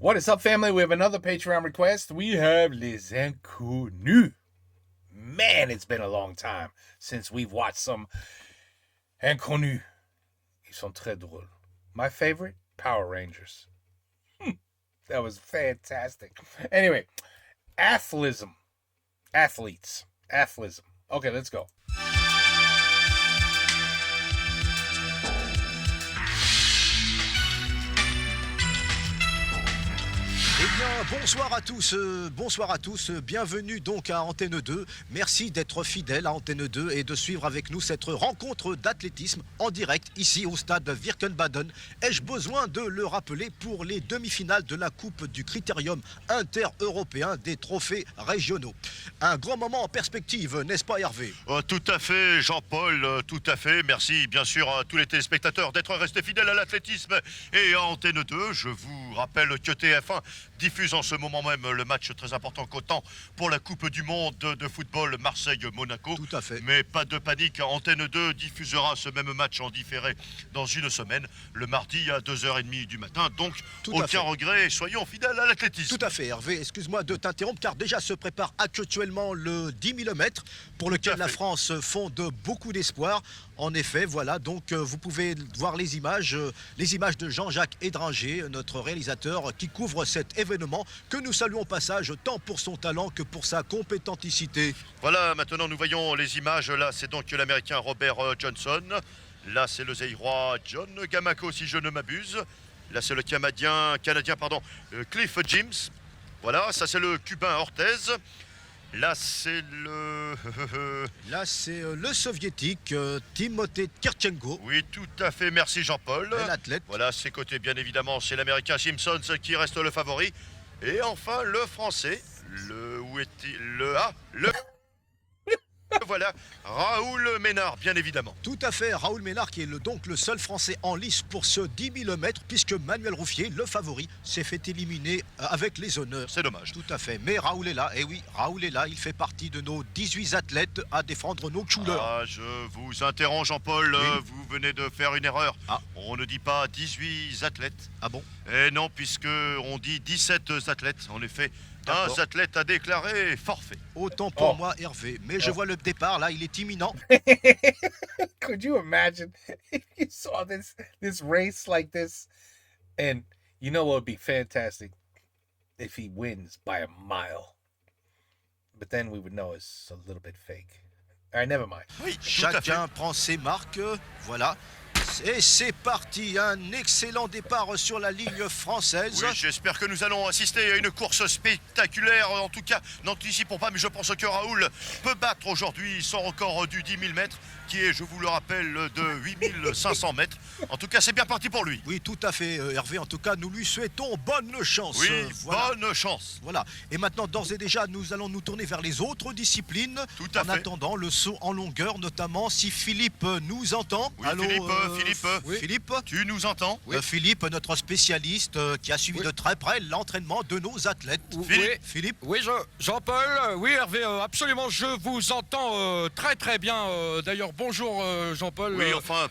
What is up, family? We have another Patreon request. We have Les Inconnus. Man, it's been a long time since we've watched some Inconnus. Ils sont très drôles. My favorite, Power Rangers. That was fantastic. Anyway, athleism. Athletes. Athleism. Okay, let's go. Eh bien, bonsoir à tous, bienvenue donc à Antenne 2. Merci d'être fidèle à Antenne 2 et de suivre avec nous cette rencontre d'athlétisme en direct ici au stade Wirkenbaden. Ai-je besoin de le rappeler pour les demi-finales de la Coupe du Critérium inter-européen des trophées régionaux. Un grand moment en perspective, n'est-ce pas Hervé? Tout à fait, Jean-Paul, tout à fait. Merci bien sûr à tous les téléspectateurs d'être restés fidèles à l'athlétisme et à Antenne 2. Je vous rappelle que TF1 diffuse en ce moment même le match très important qu'autant pour la Coupe du Monde de football Marseille-Monaco. Tout à fait. Mais pas de panique, Antenne 2 diffusera ce même match en différé dans une semaine, le mardi à 2h30 du matin. Donc, aucun regret, soyons fidèles à l'athlétisme. Tout à fait, Hervé. Excuse-moi de t'interrompre, car déjà se prépare actuellement le 10 000 mètres, pour lequel la France fonde beaucoup d'espoir. En effet, voilà, donc vous pouvez voir les images de Jean-Jacques Édranger, notre réalisateur, qui couvre cet événement que nous saluons au passage tant pour son talent que pour sa compétenticité. Voilà, maintenant nous voyons les images. Là, c'est donc l'Américain Robert Johnson. Là, c'est le Zaïrois John Gamako, si je ne m'abuse. Là, c'est le Canadien, Cliff James. Voilà, ça c'est le Cubain Ortez. Là, c'est le... le soviétique Timothée Kirchenko. Oui, tout à fait, merci Jean-Paul. L'athlète. Voilà, ses côtés, bien évidemment, c'est l'Américain Simpson qui reste le favori. Et enfin, le Français, voilà, Raoul Ménard, bien évidemment. Tout à fait, Raoul Ménard qui est donc le seul Français en lice pour ce 10 000 mètres, puisque Manuel Rouffier, le favori, s'est fait éliminer avec les honneurs. C'est dommage. Tout à fait, mais Raoul est là, et oui, Raoul est là, il fait partie de nos 18 athlètes à défendre nos couleurs. Ah, je vous interromps Jean-Paul, oui. Vous venez de faire une erreur. Ah. On ne dit pas 18 athlètes. Ah bon? Eh non, puisque on dit 17 athlètes, en effet. Un athlète a déclaré forfait. Autant pour moi, Hervé. Mais je vois le départ, là, il est imminent. Could you imagine if you saw this race like this? And you know what would be fantastic? If he wins by a mile. But then we would know it's a little bit fake. All right, never mind. Oui, chacun prend ses marques, voilà. Et c'est parti, un excellent départ sur la ligne française. Oui, j'espère que nous allons assister à une course spectaculaire. En tout cas, n'anticipons pas, mais je pense que Raoul peut battre aujourd'hui son record du 10 000 mètres, qui est, je vous le rappelle, de 8 500 mètres. En tout cas, c'est bien parti pour lui. Oui, tout à fait, Hervé. En tout cas, nous lui souhaitons bonne chance. Oui, voilà. Bonne chance. Voilà. Et maintenant, d'ores et déjà, nous allons nous tourner vers les autres disciplines. Tout à fait. En attendant, le saut en longueur, notamment, si Philippe nous entend. Oui, Allô, Philippe, tu nous entends? Oui. Philippe, notre spécialiste qui a suivi de très près l'entraînement de nos athlètes. Philippe. Oui, Jean-Paul, oui Hervé, absolument, je vous entends très très bien. D'ailleurs, bonjour Jean-Paul. Oui, enfin...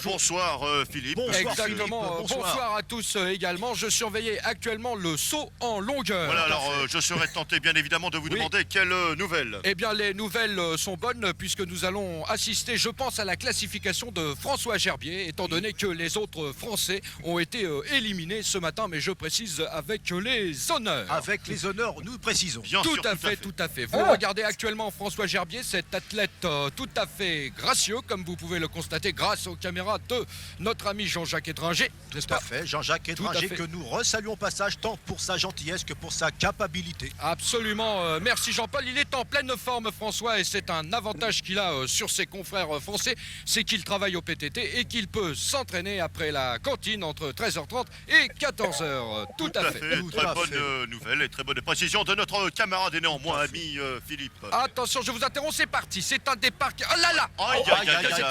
Bonsoir Philippe. Bonsoir, Exactement, Philippe, bonsoir à tous également. Je surveillais actuellement le saut en longueur. Voilà, alors je serais tenté bien évidemment de vous demander quelles nouvelles. Eh bien, les nouvelles sont bonnes puisque nous allons assister, je pense, à la classification de François Gerbier, étant donné que les autres Français ont été éliminés ce matin, mais je précise avec les honneurs. Avec les honneurs, nous précisons. Bien sûr, Tout à fait. Vous regardez actuellement François Gerbier, cet athlète tout à fait gracieux, comme vous pouvez le constater grâce aux caméras de notre ami Jean-Jacques Étranger. Tout à fait, Jean-Jacques Étranger, que nous resaluons au passage tant pour sa gentillesse que pour sa capacité. Absolument, merci Jean-Paul. Il est en pleine forme François et c'est un avantage qu'il a sur ses confrères français, c'est qu'il travaille au PTT et qu'il peut s'entraîner après la cantine entre 13h30 et 14h. Tout à fait. Très bonne nouvelle et très bonne précision de notre camarade et néanmoins ami Philippe. Attention, je vous interromps, c'est parti. C'est un départ... Oh là là!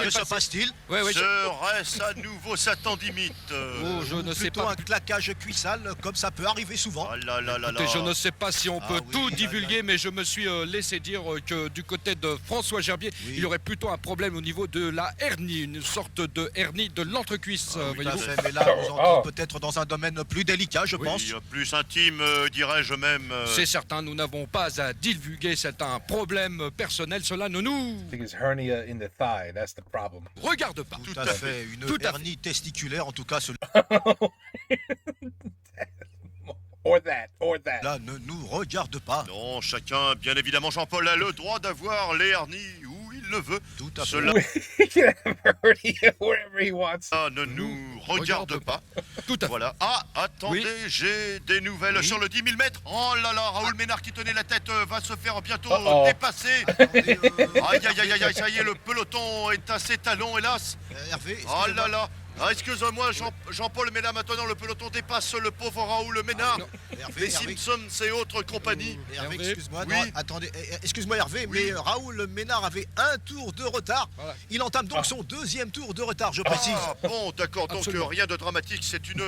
Que se passe-t-il? Oui, Ce Serait-ce à nouveau Satan d'imite Je ne sais Plutôt pas. un claquage cuissal, comme ça peut arriver souvent. Ah là là là là. Écoutez, je ne sais pas si on Ah peut oui, tout là, divulguer, mais je me suis laissé dire que du côté de François Gerbier, Oui. il y aurait plutôt un problème au niveau de la hernie, une sorte de hernie de l'entrecuisse, Tout à voyez-vous. fait, mais là, nous entrons peut-être dans un domaine plus délicat, je pense. Oui, plus intime, dirais-je même. C'est certain, nous n'avons pas à divulguer, c'est un problème personnel, cela ne nous I think it's hernia in the thigh. That's the problem. regarde pas. Tout Tout à à fait, une Tout à hernie testiculaire, en tout cas, cela Or that. ne nous regarde pas. Non, chacun, bien évidemment, Jean-Paul a le droit d'avoir les hernies où il le veut. Tout à fait. Cela He can have a hernia wherever he wants. ne nous regarde pas. Tout à fait. Voilà. Ah, attendez, Oui. j'ai des nouvelles Oui. sur le 10 000 mètres. Oh là là, Raoul Ménard qui tenait la tête va se faire bientôt Uh-oh. dépasser. Attendez, Aïe, aïe, aïe, aïe, aïe, ça y est, le peloton est à ses talons, hélas. Hervé, Oh excusez-moi. là là. Ah, excuse-moi, Jean-Paul, mais là maintenant le peloton dépasse le pauvre Raoul Ménard. non. Hervé, Les Hervé. Simpsons et autres compagnies. Hervé, Hervé. excuse-moi, Oui. non, attendez, excuse-moi Hervé, Oui. mais Raoul Ménard avait un tour de retard. Voilà. Il entame donc son deuxième tour de retard, je précise. Ah bon, d'accord, donc Absolument. rien de dramatique, c'est une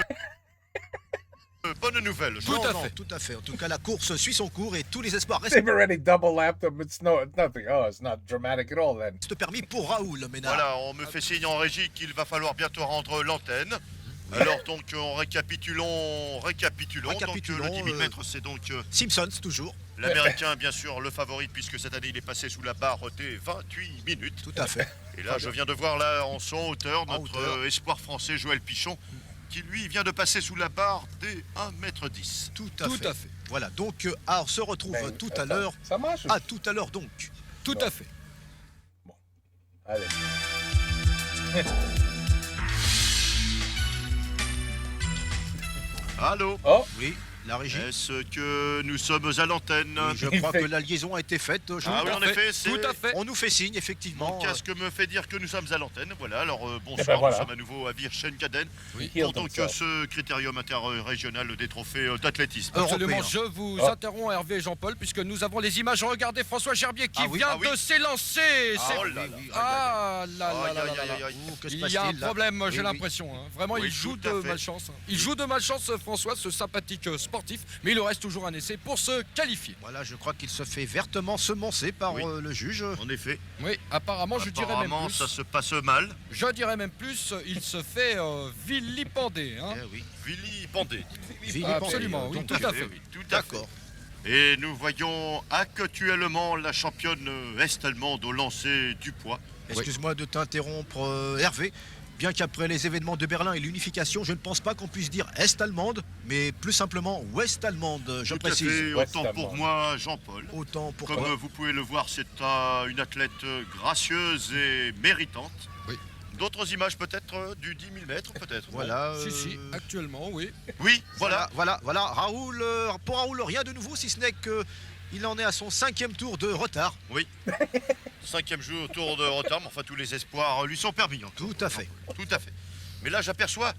bonne nouvelle. Tout Non, à non, fait. tout à fait. En tout cas, la course suit son cours et tous les espoirs restent They've already double lapped him. It's nothing. Oh, it's not dramatic at all then. permis pour Raoul Ménard. Voilà, on me fait signe en régie qu'il va falloir bientôt rendre l'antenne. Alors donc récapitulons. Donc le 10 000 mètres, c'est donc Simpsons, toujours. l'Américain, bien sûr, le favori, puisque cette année il est passé sous la barre des 28 minutes. Tout à fait. Et là, je viens de voir là en son hauteur En notre hauteur. espoir français Joël Pichon, qui lui vient de passer sous la barre des 1,10 m. Tout à Tout fait. à fait. Voilà, donc on se retrouve Ben, tout à l'heure. Ça marche. À tout à l'heure donc. Tout à fait. Allez. Allô, Oh, Oui, la régie. est-ce que nous sommes à l'antenne? Oui, je crois que la liaison a été faite. Ah oui, en effet, c'est... Tout à fait. On nous fait signe, effectivement. Mon casque me fait dire que nous sommes à l'antenne. Voilà, alors bonsoir, Eh ben voilà. nous sommes à nouveau à Virchenkaden he pour healed donc himself. ce critérium interrégional des trophées d'athlétisme. Absolument, Européen. je vous Oh. interromps Hervé et Jean-Paul puisque nous avons les images. Regardez François Gerbier qui Ah oui, vient ah oui. de s'élancer. Ah, C'est- oh là là. Ah là là Aïe, là aïe, là aïe, là. aïe, aïe. Oh, que se Il y a un passe-t-il là problème, Oui, j'ai oui. l'impression. Hein. Vraiment, Oui, il joue tout à de fait. malchance. Il joue de malchance, François, ce sympathique sportif, mais il lui reste toujours un essai pour se qualifier. Voilà, je crois qu'il se fait vertement semoncer par Oui. Le juge. En effet, Oui, apparemment, je dirais même apparemment plus. ça se passe mal. Je dirais même plus, il se fait vilipender. Hein. Eh oui. Vilipendé. Vilipendé, Absolument, oui, donc, tout à fait. Oui, tout à fait. D'accord. Et nous voyons actuellement la championne est-allemande au lancer du poids. Excuse-moi de t'interrompre, Hervé. Bien qu'après les événements de Berlin et l'unification, je ne pense pas qu'on puisse dire Est-allemande, mais plus simplement Ouest-allemande, je Tout à précise. fait, Ouest autant pour allemande. moi, Jean-Paul. Autant Comme pourquoi. vous pouvez le voir, c'est une athlète gracieuse et méritante. Oui. D'autres images peut-être du 10 000 mètres, peut-être. Voilà. Si, si, actuellement, oui. Oui, voilà. Voilà. Raoul, pour Raoul, rien de nouveau, si ce n'est que il en est à son 5e tour de retard. 5e jour, tour de retard, mais enfin tous les espoirs lui sont permis. hein. Tout à fait. Tout à fait. Mais là, j'aperçois.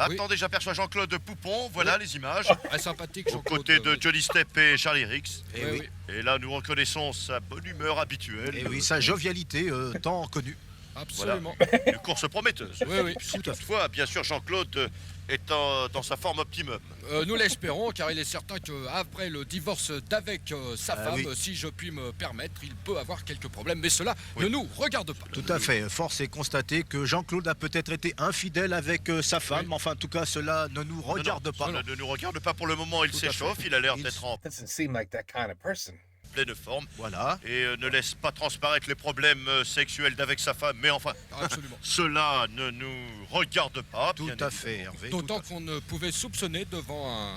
Oui. Attendez, j'aperçois Jean-Claude Poupon. Voilà les images. Très sympathique, Aux Jean-Claude. côtés de Johnny Stepp et Charlie Rix. Et Oui, oui. oui, Et là, nous reconnaissons sa bonne humeur habituelle. Et oui, sa jovialité tant connue. absolument. Une course prometteuse. Oui, oui. Si toutefois, bien sûr, Jean-Claude est dans sa forme optimum. Nous l'espérons, car il est certain qu'après le divorce d'avec sa Ah femme, oui. si je puis me permettre, il peut avoir quelques problèmes. Mais cela Oui. ne nous regarde pas. Tout à fait. Force est constater que Jean-Claude a peut-être été infidèle avec sa femme. Oui. Mais enfin, en tout cas, cela ne nous regarde Non, pas. cela ne nous regarde pas pour le moment. Il Tout à fait. s'échauffe. Il a l'air Il d'être en doesn't seem like that kind of person. pleine forme. Voilà. Et ne laisse pas transparaître les problèmes sexuels d'avec sa femme. Mais enfin, Absolument. cela ne nous regarde pas. Tout bien à fait, Hervé. D'autant qu'on ne pouvait soupçonner devant un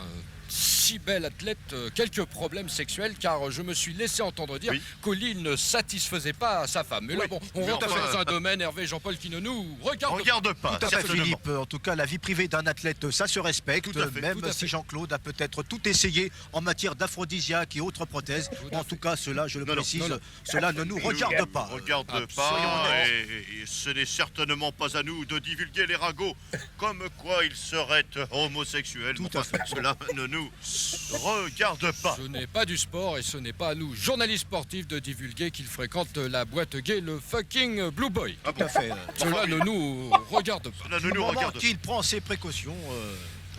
si bel athlète quelques problèmes sexuels, car je me suis laissé entendre dire Oui. qu'Oli ne satisfaisait pas sa femme. Mais là, Oui. bon, on Mais rentre enfin, dans un domaine, Hervé et Jean-Paul, qui ne nous regarde pas. Regarde pas. Tout à fait, certainement. Philippe. En tout cas, la vie privée d'un athlète, ça se respecte, Tout à fait, même tout à si fait. Jean-Claude a peut-être tout essayé en matière d'aphrodisiaques et autres prothèses. Tout à En tout cas, cela, je le Non, non, précise, non, non. cela ne nous regarde pas. Regarde soyons pas, honnêtes. et ce n'est certainement pas à nous de divulguer les ragots comme quoi il serait homosexuel. Tout Enfin, à fait. Cela ne nous regarde pas. Ce n'est pas du sport et ce n'est pas à nous, journalistes sportifs, de divulguer qu'ils fréquentent la boîte gay, le fucking Blue Boy. Ah Tout bon, à fait. Cela ne nous regarde pas. cela ne Du nous moment regarde pas. qu'il prend ses précautions.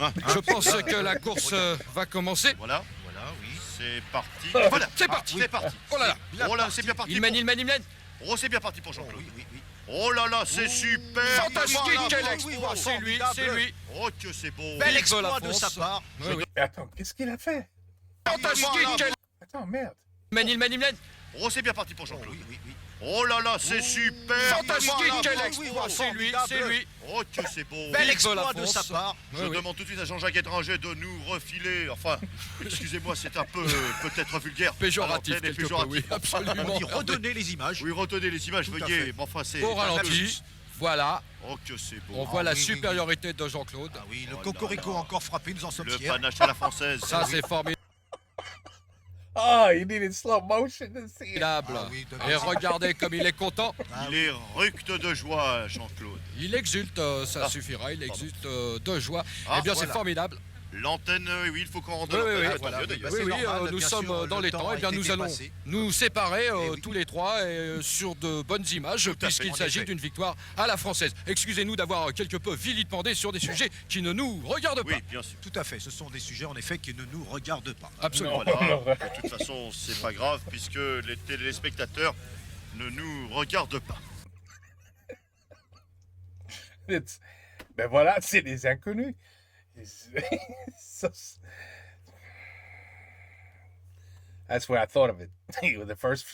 Hein, Je pense que la course va commencer. Voilà, Voilà, oui. c'est parti. Voilà, Voilà, c'est parti. c'est parti. Oh là là, Oh là, c'est bien parti. il mène, il mène, il mène. Oh, c'est bien parti pour Jean-Claude. Oui, oui, oui. Oh là là, c'est super. Fantastique, Voilà, quel bravo. exploit. C'est lui, c'est lui. Oh, que c'est beau. Bel Vive exploit la de France. sa part. Oui, oui. Attends, qu'est-ce qu'il a fait? Fantastique, quel... Attends, merde. Il mène, il mène, il mène. Oh, c'est bien parti pour Jean-Claude. Oui, oui, oui. Oh là là, c'est super. Fantastique, Voilà, quel oui, exploit. oui, C'est lui, c'est formidable. lui. Oh, que c'est beau. Bel Vive exploit la de France. sa part. Je Oui, oui. demande tout de suite à Jean-Jacques Étranger de nous refiler. Enfin, excusez-moi, c'est un peu peut-être vulgaire. Péjoratif, À l'antenne et quelque peu, oui, péjoratif. absolument. On dit redonner les images. Oui, retenez les images, Tout à veuillez. fait. Mais enfin, c'est. Au ralenti, voilà, Oh, que c'est beau. on voit la oui, oui, oui. supériorité de Jean-Claude. Ah oui, le Oh là cocorico là. encore frappé, nous en sommes Le fiers. panache à la française. Ça, c'est formidable. Oh, you needed slow motion to see it. Ah oui, de- Et regardez comme il est content. Ah Il est ructe de joie, Jean-Claude. Il exulte, ça suffira, il exulte de joie. Ah, Eh bien, c'est voilà. formidable. L'antenne, oui, il faut qu'on rende Oui, oui, l'antenne. oui, Tant voilà, mieux, oui, d'ailleurs. bah, Oui, c'est oui, normal, nous bien sommes sûr, dans le les temps temps. a Eh bien, été nous allons dépassé. nous séparer oui. tous les trois sur de bonnes images, à fait, puisqu'il en s'agit effet. d'une victoire à la française. Excusez-nous d'avoir quelque peu vilipendé sur des sujets qui ne nous regardent pas. Oui, bien sûr. Tout à fait, ce sont des sujets en effet qui ne nous regardent pas. Absolument. Voilà. De toute façon, c'est pas grave puisque les téléspectateurs ne nous regardent pas. It's- Ben voilà, c'est des inconnus. So- That's where I thought of it. the first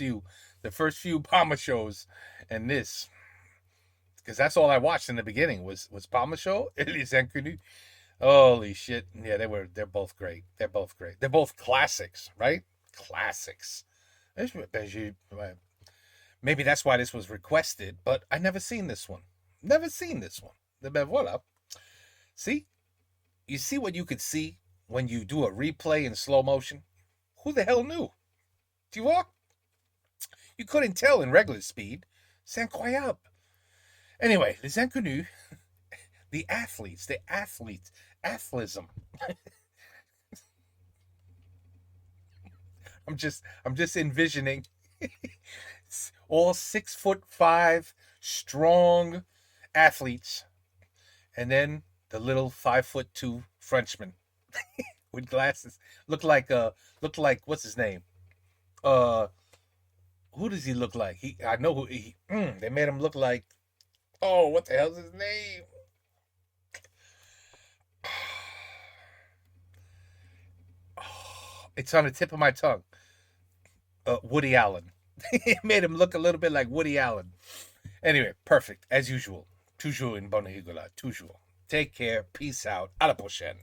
few Palmer shows, and this, because that's all I watched in the beginning was Palmer show. Les Inconnus. Holy shit! Yeah, they're both great. They're both great. They're both classics, right? Classics. Maybe that's why this was requested, but I never seen this one. Never seen this one. Ben voilà. See? You see what you could see when you do a replay in slow motion? Who the hell knew? Tu vois? You couldn't tell in regular speed. C'est incroyable. Anyway, les inconnus, the athletes, athleism. I'm just envisioning all 6'5" strong athletes, and then the little 5'2" Frenchman with glasses. Look like what's his name? Who does he look like? I know who he. They made him look like. Oh, what the hell's his name? It's on the tip of my tongue. Woody Allen. It made him look a little bit like Woody Allen. Anyway, perfect as usual. Toujours une bonne rigolade. Toujours. Take care. Peace out. À la prochaine.